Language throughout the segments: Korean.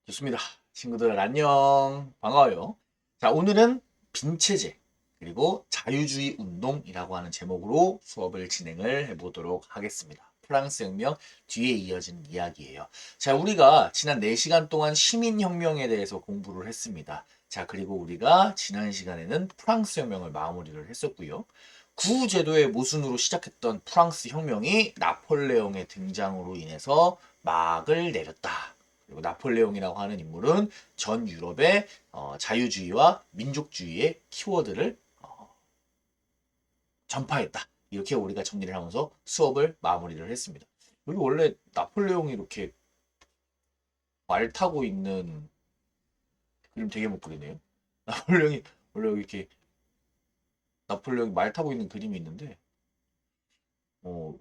좋습니다. 친구들 안녕. 반가워요. 자, 오늘은 빈체제 그리고 자유주의 운동이라고 하는 제목으로 수업을 진행을 해보도록 하겠습니다. 프랑스 혁명 뒤에 이어진 이야기예요. 자, 우리가 지난 4시간 동안 시민혁명에 대해서 공부를 했습니다. 자, 그리고 우리가 지난 시간에는 프랑스 혁명을 마무리를 했었고요. 구제도의 모순으로 시작했던 프랑스 혁명이 나폴레옹의 등장으로 인해서 막을 내렸다. 그리고 나폴레옹이라고 하는 인물은 전 유럽의 자유주의와 민족주의의 키워드를 전파했다. 이렇게 우리가 정리를 하면서 수업을 마무리를 했습니다. 여기 원래 나폴레옹이 이렇게 말 타고 있는 그림 되게 못 그리네요. 나폴레옹이 원래 여기 이렇게 나폴레옹이 말 타고 있는 그림이 있는데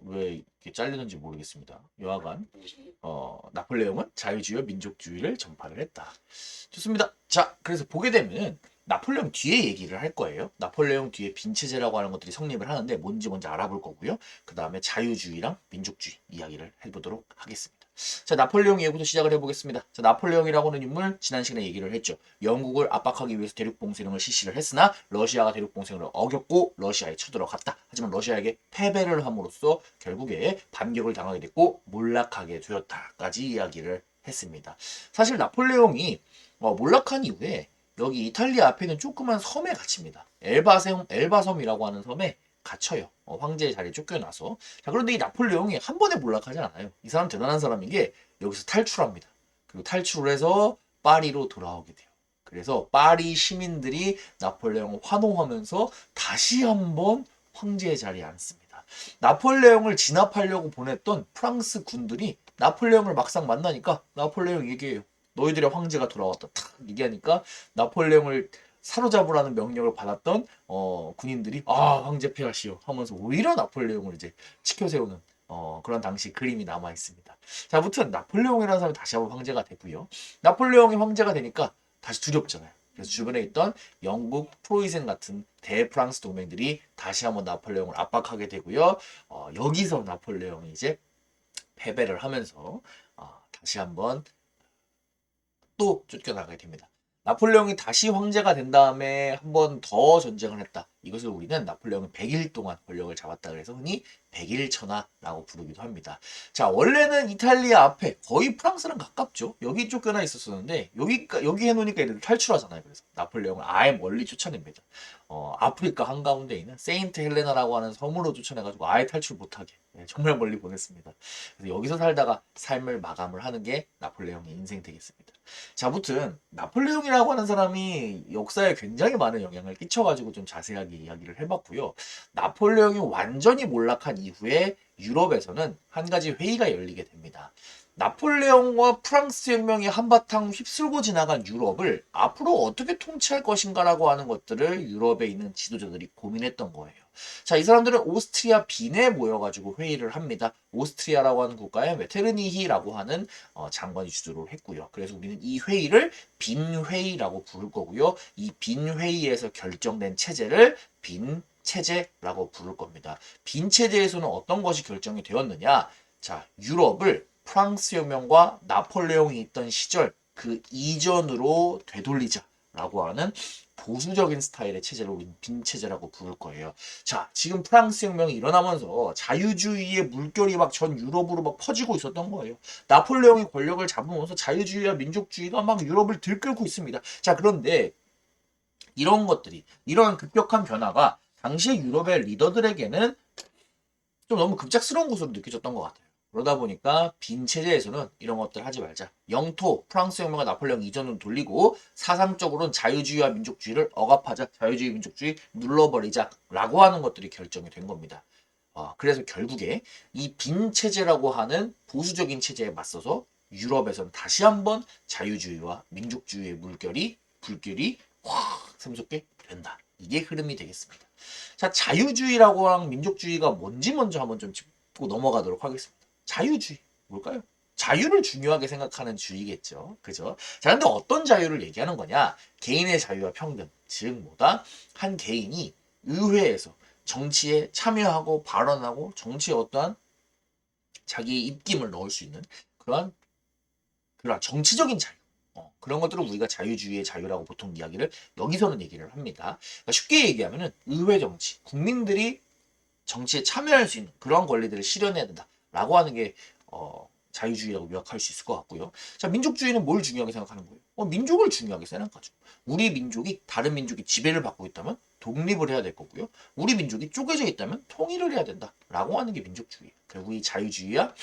왜 이렇게 잘리는지 모르겠습니다. 여하간 나폴레옹은 자유주의와 민족주의를 전파를 했다. 좋습니다. 자, 그래서 보게 되면 나폴레옹 뒤에 얘기를 할 거예요. 나폴레옹 뒤에 빈체제라고 하는 것들이 성립을 하는데 뭔지 먼저 알아볼 거고요. 그 다음에 자유주의랑 민족주의 이야기를 해보도록 하겠습니다. 자, 나폴레옹 얘기부터 시작을 해보겠습니다. 자, 나폴레옹이라고 하는 인물 지난 시간에 얘기를 했죠. 영국을 압박하기 위해서 대륙봉쇄령을 실시를 했으나 러시아가 대륙봉쇄령을 어겼고 러시아에 쳐들어갔다. 하지만 러시아에게 패배를 함으로써 결국에 반격을 당하게 됐고 몰락하게 되었다까지 이야기를 했습니다. 사실 나폴레옹이 몰락한 이후에 여기 이탈리아 앞에 있는 조그만 섬에 갇힙니다. 엘바섬이라고 하는 섬에 갇혀요. 황제의 자리에 쫓겨나서. 자, 그런데 이 나폴레옹이 한 번에 몰락하지 않아요. 이 사람 대단한 사람인 게 여기서 탈출합니다. 그리고 탈출을 해서 파리로 돌아오게 돼요. 그래서 파리 시민들이 나폴레옹을 환호하면서 다시 한번 황제의 자리에 앉습니다. 나폴레옹을 진압하려고 보냈던 프랑스 군들이 나폴레옹을 막상 만나니까 나폴레옹 얘기해요. 너희들의 황제가 돌아왔다. 탁 얘기하니까 나폴레옹을 사로잡으라는 명령을 받았던 군인들이 황제 폐하시오 하면서 오히려 나폴레옹을 이제 치켜 세우는 그런 당시 그림이 남아 있습니다. 자, 아무튼 나폴레옹이라는 사람이 다시 한번 황제가 되고요. 나폴레옹이 황제가 되니까 다시 두렵잖아요. 그래서 주변에 있던 영국, 프로이센 같은 대프랑스 동맹들이 다시 한번 나폴레옹을 압박하게 되고요. 여기서 나폴레옹이 이제 패배를 하면서 다시 한번 또 쫓겨나게 됩니다. 나폴레옹이 다시 황제가 된 다음에 한 번 더 전쟁을 했다. 이것을 우리는 나폴레옹이 100일 동안 권력을 잡았다 그래서 흔히 100일 천하라고 부르기도 합니다. 자, 원래는 이탈리아 앞에 거의 프랑스랑 가깝죠. 여기 쫓겨나 있었었는데 여기 해놓으니까 얘들 탈출하잖아요. 그래서 나폴레옹을 아예 멀리 쫓아냅니다. 아프리카 한가운데 있는 세인트 헬레나라고 하는 섬으로 쫓아내가지고 아예 탈출 못하게 정말 멀리 보냈습니다. 그래서 여기서 살다가 삶을 마감을 하는 게 나폴레옹의 인생 되겠습니다. 자, 아무튼 나폴레옹이라고 하는 사람이 역사에 굉장히 많은 영향을 끼쳐가지고 좀 자세하게 이야기를 해봤고요. 나폴레옹이 완전히 몰락한 이후에 유럽에서는 한 가지 회의가 열리게 됩니다. 나폴레옹과 프랑스 혁명이 한바탕 휩쓸고 지나간 유럽을 앞으로 어떻게 통치할 것인가라고 하는 것들을 유럽에 있는 지도자들이 고민했던 거예요. 자, 이 사람들은 오스트리아 빈에 모여가지고 회의를 합니다. 오스트리아라고 하는 국가에 메테르니히라고 하는 장관이 주도를 했고요. 그래서 우리는 이 회의를 빈회의라고 부를 거고요. 이 빈회의에서 결정된 체제를 빈체제라고 부를 겁니다. 빈체제에서는 어떤 것이 결정이 되었느냐? 자, 유럽을 프랑스 혁명과 나폴레옹이 있던 시절 그 이전으로 되돌리자라고 하는 보수적인 스타일의 체제를 우리는 빈체제라고 부를 거예요. 자, 지금 프랑스 혁명이 일어나면서 자유주의의 물결이 막 전 유럽으로 막 퍼지고 있었던 거예요. 나폴레옹이 권력을 잡으면서 자유주의와 민족주의가 막 유럽을 들끓고 있습니다. 자, 그런데 이러한 급격한 변화가 당시의 유럽의 리더들에게는 좀 너무 급작스러운 것으로 느껴졌던 것 같아요. 그러다 보니까 빈 체제에서는 이런 것들 하지 말자. 영토, 프랑스 혁명과 나폴레옹 이전으로 돌리고 사상적으로는 자유주의와 민족주의를 억압하자. 자유주의, 민족주의 눌러버리자. 라고 하는 것들이 결정이 된 겁니다. 그래서 결국에 이 빈 체제라고 하는 보수적인 체제에 맞서서 유럽에서는 다시 한번 자유주의와 민족주의의 불길이 확 샘솟게 된다. 이게 흐름이 되겠습니다. 자, 자유주의라고 하는 민족주의가 뭔지 먼저 한번 좀 짚고 넘어가도록 하겠습니다. 자유주의 뭘까요? 자유를 중요하게 생각하는 주의겠죠. 그죠? 자, 근데 어떤 자유를 얘기하는 거냐? 개인의 자유와 평등. 즉 뭐다? 한 개인이 의회에서 정치에 참여하고 발언하고 정치에 어떠한 자기의 입김을 넣을 수 있는 그러한 정치적인 자유. 그런 것들을 우리가 자유주의의 자유라고 보통 이야기를 여기서는 얘기를 합니다. 그러니까 쉽게 얘기하면은 의회 정치, 국민들이 정치에 참여할 수 있는 그러한 권리들을 실현해야 된다라고 하는 게 자유주의라고 요약할 수 있을 것 같고요. 자, 민족주의는 뭘 중요하게 생각하는 거예요? 민족을 중요하게 생각하죠. 우리 민족이 다른 민족이 지배를 받고 있다면 독립을 해야 될 거고요. 우리 민족이 쪼개져 있다면 통일을 해야 된다라고 하는 게 민족주의예요. 결국 이 자유주의와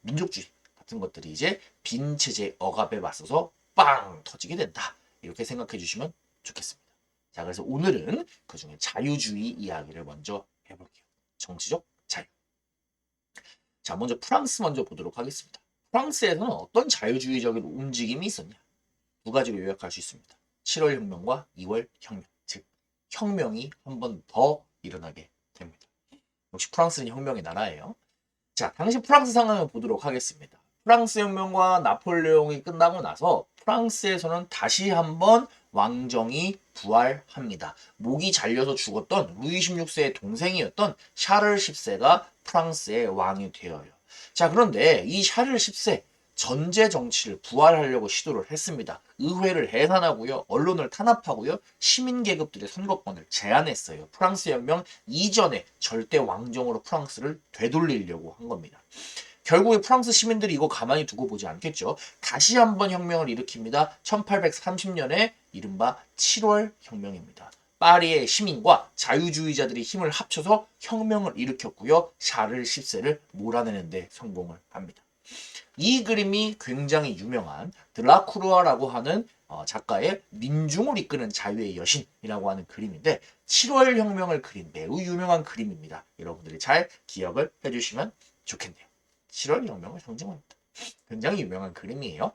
민족주의 같은 것들이 이제 빈 체제 억압에 맞서서 빵 터지게 된다. 이렇게 생각해 주시면 좋겠습니다. 자, 그래서 오늘은 그중에 자유주의 이야기를 먼저 해볼게요. 정치적 자유. 자, 먼저 프랑스 먼저 보도록 하겠습니다. 프랑스에서는 어떤 자유주의적인 움직임이 있었냐? 두 가지로 요약할 수 있습니다. 7월 혁명과 2월 혁명, 즉 혁명이 한 번 더 일어나게 됩니다. 역시 프랑스는 혁명의 나라예요. 자, 당시 프랑스 상황을 보도록 하겠습니다. 프랑스 혁명과 나폴레옹이 끝나고 나서 프랑스에서는 다시 한번 왕정이 부활합니다. 목이 잘려서 죽었던 루이 16세의 동생이었던 샤를 10세가 프랑스의 왕이 되어요. 자, 그런데 이 샤를 10세 전제 정치를 부활하려고 시도를 했습니다. 의회를 해산하고요. 언론을 탄압하고요. 시민 계급들의 선거권을 제한했어요. 프랑스 혁명 이전에 절대 왕정으로 프랑스를 되돌리려고 한 겁니다. 결국에 프랑스 시민들이 이거 가만히 두고 보지 않겠죠. 다시 한번 혁명을 일으킵니다. 1830년에 이른바 7월 혁명입니다. 파리의 시민과 자유주의자들이 힘을 합쳐서 혁명을 일으켰고요. 샤를 10세를 몰아내는 데 성공을 합니다. 이 그림이 굉장히 유명한 드라쿠르아라고 하는 작가의 민중을 이끄는 자유의 여신이라고 하는 그림인데 7월 혁명을 그린 매우 유명한 그림입니다. 여러분들이 잘 기억을 해주시면 좋겠네요. 7월 혁명을 상징합니다. 굉장히 유명한 그림이에요.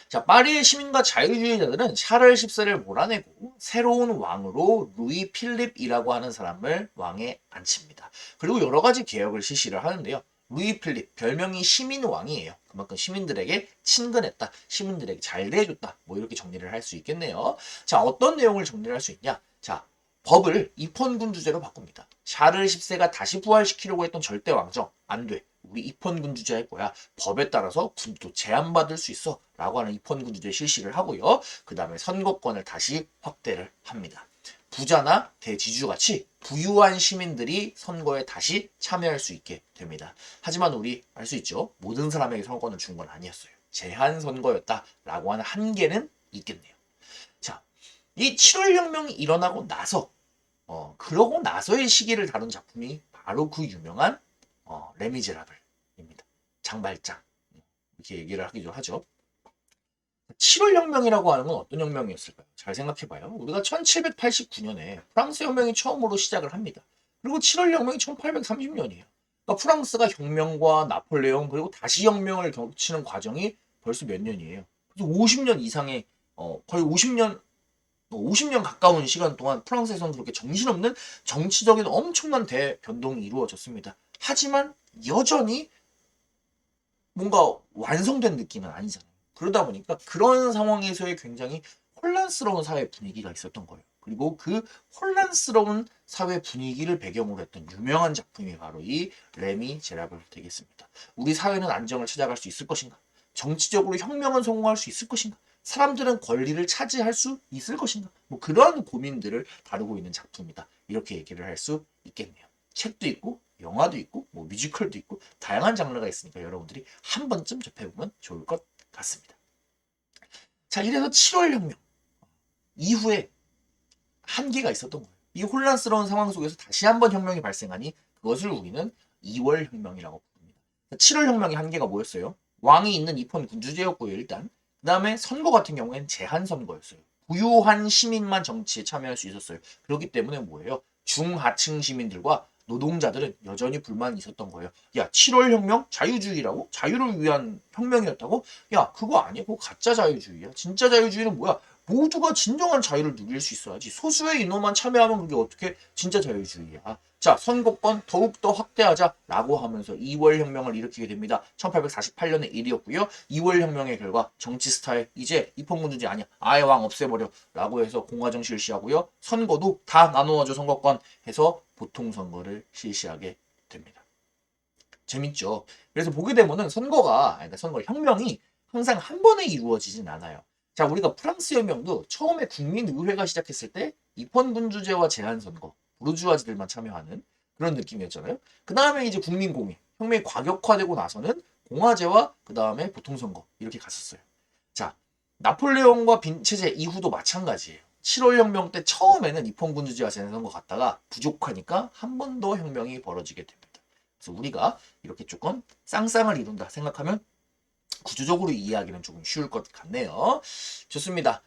자, 파리의 시민과 자유주의자들은 샤를 10세를 몰아내고 새로운 왕으로 루이 필립이라고 하는 사람을 왕에 앉힙니다. 그리고 여러 가지 개혁을 실시를 하는데요. 루이 필립, 별명이 시민왕이에요. 그만큼 시민들에게 친근했다, 시민들에게 잘 대해줬다, 뭐 이렇게 정리를 할 수 있겠네요. 자, 어떤 내용을 정리를 할 수 있냐? 자, 법을 입헌군주제로 바꿉니다. 샤를 10세가 다시 부활시키려고 했던 절대 왕정, 안 돼. 우리 입헌군주제 할 거야. 법에 따라서 군도 제한받을 수 있어. 라고 하는 입헌군주제 실시를 하고요. 그 다음에 선거권을 다시 확대를 합니다. 부자나 대지주같이 부유한 시민들이 선거에 다시 참여할 수 있게 됩니다. 하지만 우리 알 수 있죠. 모든 사람에게 선거권을 준 건 아니었어요. 제한 선거였다라고 하는 한계는 있겠네요. 자, 이 7월 혁명이 일어나고 나서 그러고 나서의 시기를 다룬 작품이 바로 그 유명한 레미제라블입니다. 장발장 이렇게 얘기를 하기도 하죠. 7월 혁명이라고 하는 건 어떤 혁명이었을까요? 잘 생각해봐요. 우리가 1789년에 프랑스 혁명이 처음으로 시작을 합니다. 그리고 7월 혁명이 1830년이에요. 그러니까 프랑스가 혁명과 나폴레옹 그리고 다시 혁명을 겹치는 과정이 벌써 몇 년이에요. 그래서 50년 이상의 거의 50년 가까운 시간 동안 프랑스에서는 그렇게 정신없는 정치적인 엄청난 대변동이 이루어졌습니다. 하지만 여전히 뭔가 완성된 느낌은 아니잖아요. 그러다 보니까 그런 상황에서의 굉장히 혼란스러운 사회 분위기가 있었던 거예요. 그리고 그 혼란스러운 사회 분위기를 배경으로 했던 유명한 작품이 바로 이 레미 제라블 되겠습니다. 우리 사회는 안정을 찾아갈 수 있을 것인가? 정치적으로 혁명은 성공할 수 있을 것인가? 사람들은 권리를 차지할 수 있을 것인가? 뭐 그러한 고민들을 다루고 있는 작품이다. 이렇게 얘기를 할 수 있겠네요. 책도 있고 영화도 있고 뭐 뮤지컬도 있고 다양한 장르가 있으니까 여러분들이 한 번쯤 접해보면 좋을 것 같습니다. 자, 이래서 7월 혁명 이후에 한계가 있었던 거예요. 이 혼란스러운 상황 속에서 다시 한번 혁명이 발생하니 그것을 우리는 2월 혁명이라고 부릅니다. 7월 혁명의 한계가 뭐였어요? 왕이 있는 입헌 군주제였고요, 일단. 그 다음에 선거 같은 경우에는 제한 선거였어요. 부유한 시민만 정치에 참여할 수 있었어요. 그렇기 때문에 뭐예요? 중하층 시민들과 노동자들은 여전히 불만이 있었던 거예요. 야, 7월 혁명? 자유주의라고? 자유를 위한 혁명이었다고? 야, 그거 아니야? 그거 가짜 자유주의야. 진짜 자유주의는 뭐야? 모두가 진정한 자유를 누릴 수 있어야지. 소수의 인원만 참여하면 그게 어떻게 진짜 자유주의야. 자, 선거권 더욱더 확대하자라고 하면서 2월 혁명을 일으키게 됩니다. 1848년의 일이었고요. 2월 혁명의 결과 정치 스타일 이제 입헌군주제 아니야. 아예 왕 없애버려 라고 해서 공화정 실시하고요. 선거도 다 나누어줘 선거권 해서 보통선거를 실시하게 됩니다. 재밌죠? 그래서 보게 되면은 그러니까 혁명이 항상 한 번에 이루어지진 않아요. 자, 우리가 프랑스 혁명도 처음에 국민의회가 시작했을 때 입헌군주제와 제한선거, 부르주아지들만 참여하는 그런 느낌이었잖아요. 그 다음에 이제 국민공회, 혁명이 과격화되고 나서는 공화제와 그 다음에 보통선거 이렇게 갔었어요. 자, 나폴레옹과 빈체제 이후도 마찬가지예요. 7월 혁명 때 처음에는 입헌군주제와 제한선거 갔다가 부족하니까 한 번 더 혁명이 벌어지게 됩니다. 그래서 우리가 이렇게 조금 쌍쌍을 이룬다 생각하면 구조적으로 이해하기는 조금 쉬울 것 같네요. 좋습니다.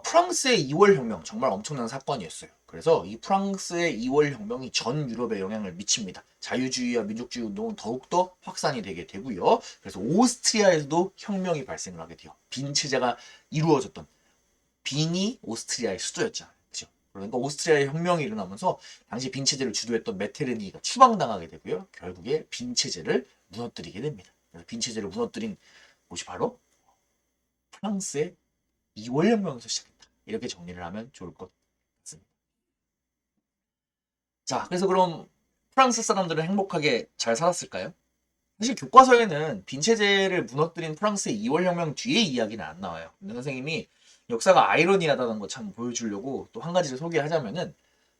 프랑스의 2월 혁명 정말 엄청난 사건이었어요. 그래서 이 프랑스의 2월 혁명이 전 유럽에 영향을 미칩니다. 자유주의와 민족주의 운동은 더욱더 확산이 되게 되고요. 그래서 오스트리아에서도 혁명이 발생을 하게 돼요. 빈 체제가 이루어졌던 빈이 오스트리아의 수도였잖아요. 그죠? 그러니까 오스트리아의 혁명이 일어나면서 당시 빈 체제를 주도했던 메테르니가 추방당하게 되고요. 결국에 빈 체제를 무너뜨리게 됩니다. 빈 체제를 무너뜨린 곳이 바로 프랑스의 2월 혁명에서 시작했다. 이렇게 정리를 하면 좋을 것 같습니다. 자, 그래서 그럼 프랑스 사람들은 행복하게 잘 살았을까요? 사실 교과서에는 빈 체제를 무너뜨린 프랑스의 2월 혁명 뒤의 이야기는 안 나와요. 근데 선생님이 역사가 아이러니하다는 거 참 보여주려고 또 한 가지를 소개하자면은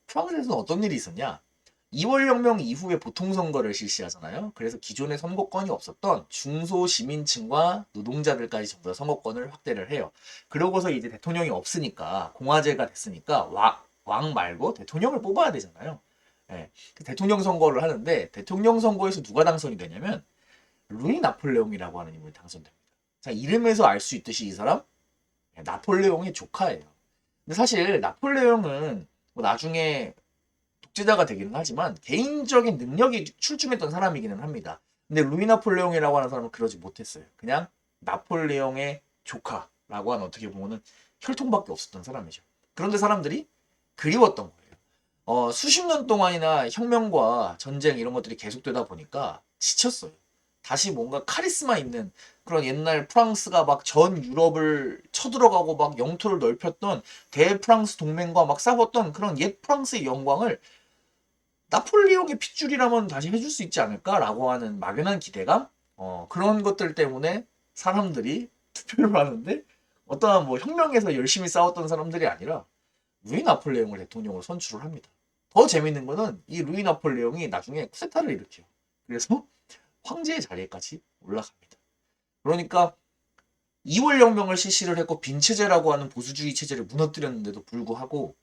프랑스에서는 어떤 일이 있었냐? 2월 혁명 이후에 보통선거를 실시하잖아요. 그래서 기존에 선거권이 없었던 중소시민층과 노동자들까지 전부 다 선거권을 확대를 해요. 그러고서 이제 대통령이 없으니까 공화제가 됐으니까 왕 말고 대통령을 뽑아야 되잖아요. 예, 대통령 선거를 하는데 대통령 선거에서 누가 당선이 되냐면 루이 나폴레옹이라고 하는 인물이 당선됩니다. 자, 이름에서 알 수 있듯이 이 사람 나폴레옹의 조카예요. 근데 사실 나폴레옹은 뭐 나중에 독재자가 되기는 하지만 개인적인 능력이 출중했던 사람이기는 합니다. 근데 루이 나폴레옹이라고 하는 사람은 그러지 못했어요. 그냥 나폴레옹의 조카라고 하는 어떻게 보면은 혈통밖에 없었던 사람이죠. 그런데 사람들이 그리웠던 거예요. 수십 년 동안이나 혁명과 전쟁 이런 것들이 계속되다 보니까 지쳤어요. 다시 뭔가 카리스마 있는 그런 옛날 프랑스가 막 전 유럽을 쳐들어가고 막 영토를 넓혔던 대프랑스 동맹과 막 싸웠던 그런 옛 프랑스의 영광을 나폴리옹의 핏줄이라면 다시 해줄 수 있지 않을까라고 하는 막연한 기대감? 그런 것들 때문에 사람들이 투표를 하는데 어떠한 뭐 혁명에서 열심히 싸웠던 사람들이 아니라 루이 나폴레옹을 대통령으로 선출을 합니다. 더 재밌는 거는 이 루이 나폴레옹이 나중에 쿠데타를 일으켜요. 그래서 황제의 자리에까지 올라갑니다. 그러니까 2월 혁명을 실시를 했고 빈체제라고 하는 보수주의 체제를 무너뜨렸는데도 불구하고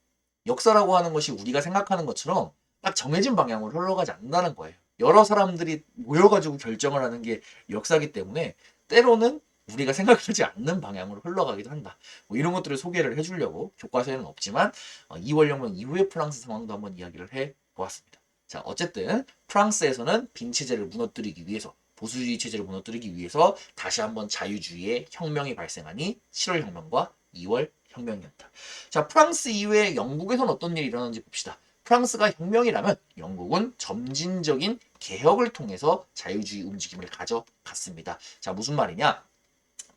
역사라고 하는 것이 우리가 생각하는 것처럼 딱 정해진 방향으로 흘러가지 않는다는 거예요. 여러 사람들이 모여가지고 결정을 하는 게 역사기 때문에 때로는 우리가 생각하지 않는 방향으로 흘러가기도 한다. 뭐 이런 것들을 소개를 해주려고 교과서에는 없지만 2월 혁명 이후의 프랑스 상황도 한번 이야기를 해보았습니다. 자, 어쨌든 프랑스에서는 빈 체제를 무너뜨리기 위해서 보수주의 체제를 무너뜨리기 위해서 다시 한번 자유주의의 혁명이 발생하니 7월 혁명과 2월 혁명이었다. 자, 프랑스 이외에 영국에서는 어떤 일이 일어나는지 봅시다. 프랑스가 혁명이라면 영국은 점진적인 개혁을 통해서 자유주의 움직임을 가져갔습니다. 자, 무슨 말이냐?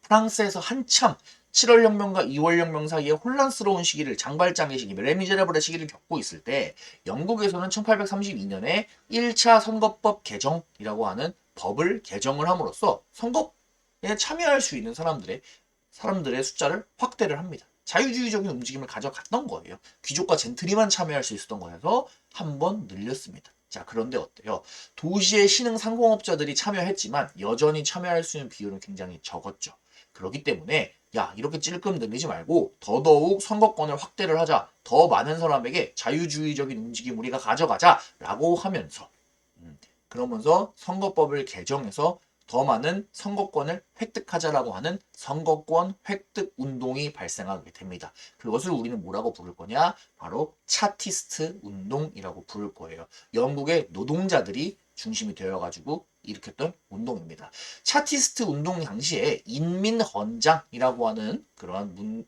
프랑스에서 한참 7월 혁명과 2월 혁명 사이에 혼란스러운 시기를 장발장의 시기, 레미제라블의 시기를 겪고 있을 때 영국에서는 1832년에 1차 선거법 개정이라고 하는 법을 개정을 함으로써 선거에 참여할 수 있는 사람들의 숫자를 확대를 합니다. 자유주의적인 움직임을 가져갔던 거예요. 귀족과 젠틀이만 참여할 수 있었던 거여서 한번 늘렸습니다. 자, 그런데 어때요? 도시의 신흥 상공업자들이 참여했지만 여전히 참여할 수 있는 비율은 굉장히 적었죠. 그렇기 때문에 야, 이렇게 찔끔 늘리지 말고 더더욱 선거권을 확대를 하자. 더 많은 사람에게 자유주의적인 움직임 우리가 가져가자 라고 하면서 그러면서 선거법을 개정해서 더 많은 선거권을 획득하자라고 하는 선거권 획득 운동이 발생하게 됩니다. 그것을 우리는 뭐라고 부를 거냐? 바로 차티스트 운동이라고 부를 거예요. 영국의 노동자들이 중심이 되어가지고 일으켰던 운동입니다. 차티스트 운동 당시에 인민헌장이라고 하는 그러한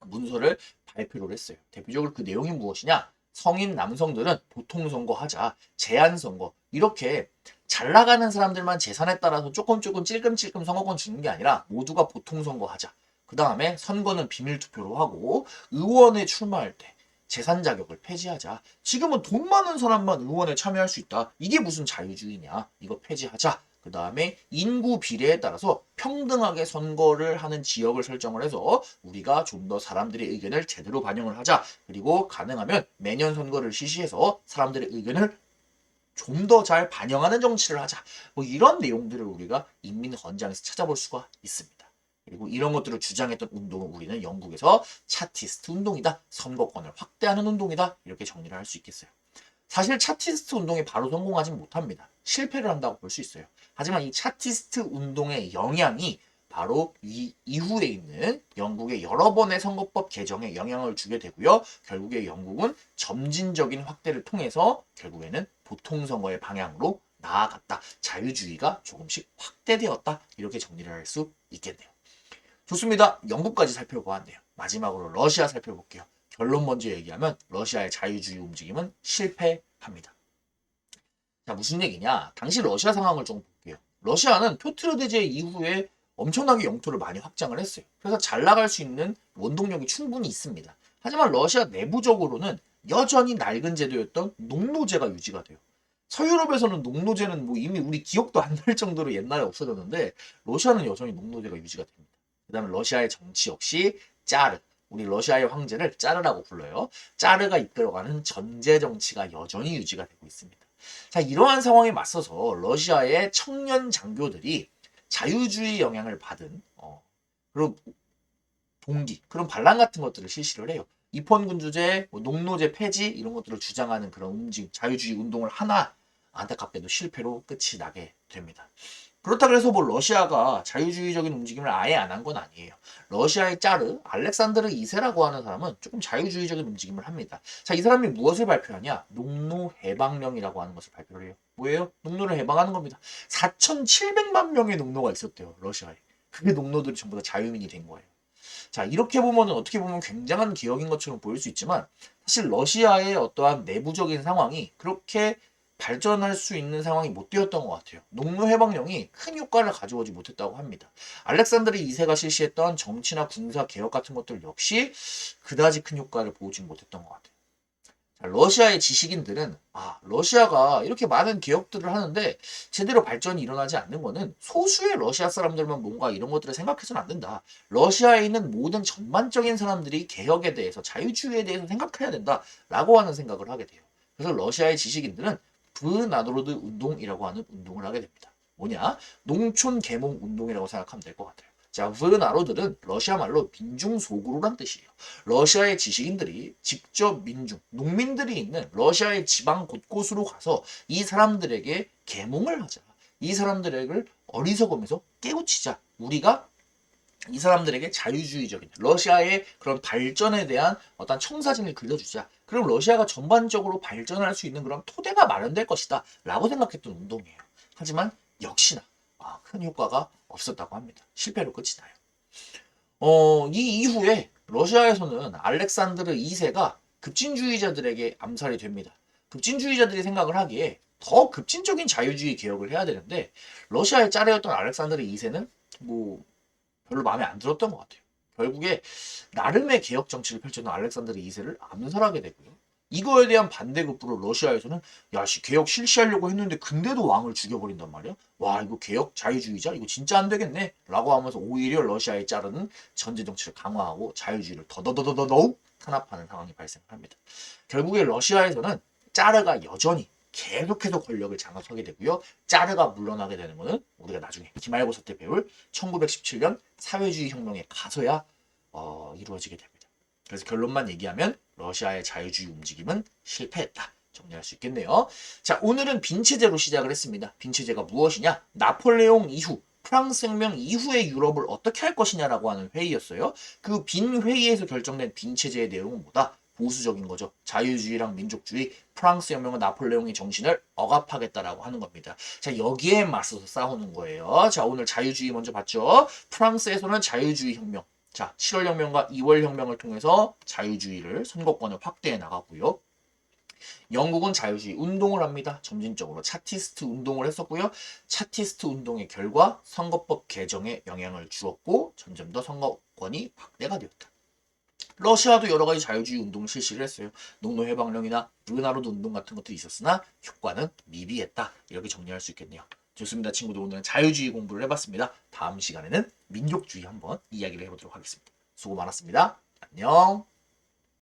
문서를 발표를 했어요. 대표적으로 그 내용이 무엇이냐? 성인 남성들은 보통선거하자, 제한선거 이렇게 잘 나가는 사람들만 재산에 따라서 조금 찔끔찔끔 선거권 주는 게 아니라 모두가 보통선거하자. 그 다음에 선거는 비밀투표로 하고 의원에 출마할 때 재산 자격을 폐지하자. 지금은 돈 많은 사람만 의원에 참여할 수 있다. 이게 무슨 자유주의냐. 이거 폐지하자. 그 다음에 인구 비례에 따라서 평등하게 선거를 하는 지역을 설정을 해서 우리가 좀 더 사람들의 의견을 제대로 반영을 하자. 그리고 가능하면 매년 선거를 실시해서 사람들의 의견을 좀 더 잘 반영하는 정치를 하자. 뭐 이런 내용들을 우리가 인민헌장에서 찾아볼 수가 있습니다. 그리고 이런 것들을 주장했던 운동을 우리는 영국에서 차티스트 운동이다. 선거권을 확대하는 운동이다. 이렇게 정리를 할 수 있겠어요. 사실 차티스트 운동이 바로 성공하진 못합니다. 실패를 한다고 볼 수 있어요. 하지만 이 차티스트 운동의 영향이 바로 이후에 있는 영국의 여러 번의 선거법 개정에 영향을 주게 되고요. 결국에 영국은 점진적인 확대를 통해서 결국에는 보통선거의 방향으로 나아갔다. 자유주의가 조금씩 확대되었다. 이렇게 정리를 할 수 있겠네요. 좋습니다. 영국까지 살펴보았네요. 마지막으로 러시아 살펴볼게요. 결론 먼저 얘기하면 러시아의 자유주의 움직임은 실패합니다. 자, 무슨 얘기냐? 당시 러시아 상황을 좀 볼게요. 러시아는 표트르 대제 이후에 엄청나게 영토를 많이 확장을 했어요. 그래서 잘 나갈 수 있는 원동력이 충분히 있습니다. 하지만 러시아 내부적으로는 여전히 낡은 제도였던 농노제가 유지가 돼요. 서유럽에서는 농노제는 뭐 이미 우리 기억도 안 날 정도로 옛날에 없어졌는데 러시아는 여전히 농노제가 유지가 됩니다. 그 다음에 러시아의 정치 역시 짜르. 우리 러시아의 황제를 짜르라고 불러요. 짜르가 이끌어가는 전제 정치가 여전히 유지가 되고 있습니다. 자, 이러한 상황에 맞서서 러시아의 청년 장교들이 자유주의 영향을 받은 그런 동기, 그런 반란 같은 것들을 실시를 해요. 입헌군주제, 농노제 폐지 이런 것들을 주장하는 그런 움직임, 자유주의 운동을 하나 안타깝게도 실패로 끝이 나게 됩니다. 그렇다 그래서 뭐 러시아가 자유주의적인 움직임을 아예 안 한 건 아니에요. 러시아의 짜르, 알렉산드르 2세라고 하는 사람은 조금 자유주의적인 움직임을 합니다. 자, 이 사람이 무엇을 발표하냐? 농노 해방령이라고 하는 것을 발표를 해요. 뭐예요? 농노를 해방하는 겁니다. 4,700만 명의 농노가 있었대요, 러시아에. 그 농노들이 전부 다 자유민이 된 거예요. 자, 이렇게 보면은 어떻게 보면 굉장한 기억인 것처럼 보일 수 있지만 사실 러시아의 어떠한 내부적인 상황이 그렇게 발전할 수 있는 상황이 못 되었던 것 같아요. 농노해방령이 큰 효과를 가져오지 못했다고 합니다. 알렉산드르 2세가 실시했던 정치나 군사 개혁 같은 것들 역시 그다지 큰 효과를 보지 못했던 것 같아요. 자, 러시아의 지식인들은 러시아가 이렇게 많은 개혁들을 하는데 제대로 발전이 일어나지 않는 거는 소수의 러시아 사람들만 뭔가 이런 것들을 생각해서는 안 된다. 러시아에 있는 모든 전반적인 사람들이 개혁에 대해서 자유주의에 대해서 생각해야 된다라고 하는 생각을 하게 돼요. 그래서 러시아의 지식인들은 브나로드 운동이라고 하는 운동을 하게 됩니다. 뭐냐? 농촌 계몽 운동이라고 생각하면 될 것 같아요. 자, 브나로드는 러시아 말로 민중소그루란 뜻이에요. 러시아의 지식인들이 직접 민중, 농민들이 있는 러시아의 지방 곳곳으로 가서 이 사람들에게 계몽을 하자. 이 사람들을 어리석으면서 깨우치자. 우리가 이 사람들에게 자유주의적인 러시아의 그런 발전에 대한 어떤 청사진을 그려주자. 그럼 러시아가 전반적으로 발전할 수 있는 그런 토대가 마련될 것이다. 라고 생각했던 운동이에요. 하지만 역시나 큰 효과가 없었다고 합니다. 실패로 끝이 나요. 이 이후에 러시아에서는 알렉산드르 2세가 급진주의자들에게 암살이 됩니다. 급진주의자들이 생각을 하기에 더 급진적인 자유주의 개혁을 해야 되는데 러시아의 짜레였던 알렉산드르 2세는 뭐 별로 마음에 안 들었던 것 같아요. 결국에 나름의 개혁 정치를 펼쳤던 알렉산드르 2세를 암살하게 되고요. 이거에 대한 반대급부로 러시아에서는 야씨 개혁 실시하려고 했는데 근데도 왕을 죽여버린단 말이야. 와 이거 개혁 자유주의자 이거 진짜 안 되겠네 라고 하면서 오히려 러시아의 짜르는 전제 정치를 강화하고 자유주의를 더더욱 탄압하는 상황이 발생합니다. 결국에 러시아에서는 짜르가 여전히 계속해서 권력을 장악하게 되고요. 짜르가 물러나게 되는 것은 우리가 나중에 기말고사 때 배울 1917년 사회주의 혁명에 가서야 이루어지게 됩니다. 그래서 결론만 얘기하면 러시아의 자유주의 움직임은 실패했다. 정리할 수 있겠네요. 자, 오늘은 빈체제로 시작을 했습니다. 빈체제가 무엇이냐? 나폴레옹 이후 프랑스 혁명 이후의 유럽을 어떻게 할 것이냐라고 하는 회의였어요. 그 빈 회의에서 결정된 빈체제의 내용은 뭐다? 보수적인 거죠. 자유주의랑 민족주의, 프랑스 혁명은 나폴레옹의 정신을 억압하겠다라고 하는 겁니다. 자, 여기에 맞서서 싸우는 거예요. 자, 오늘 자유주의 먼저 봤죠. 프랑스에서는 자유주의 혁명. 자, 7월 혁명과 2월 혁명을 통해서 자유주의를 선거권을 확대해 나가고요. 영국은 자유주의 운동을 합니다. 점진적으로 차티스트 운동을 했었고요. 차티스트 운동의 결과 선거법 개정에 영향을 주었고 점점 더 선거권이 확대가 되었다. 러시아도 여러 가지 자유주의 운동을 실시를 했어요. 농노해방령이나 브르나로드 운동 같은 것들이 있었으나 효과는 미비했다. 이렇게 정리할 수 있겠네요. 좋습니다, 친구들. 오늘은 자유주의 공부를 해봤습니다. 다음 시간에는 민족주의 한번 이야기를 해보도록 하겠습니다. 수고 많았습니다. 안녕.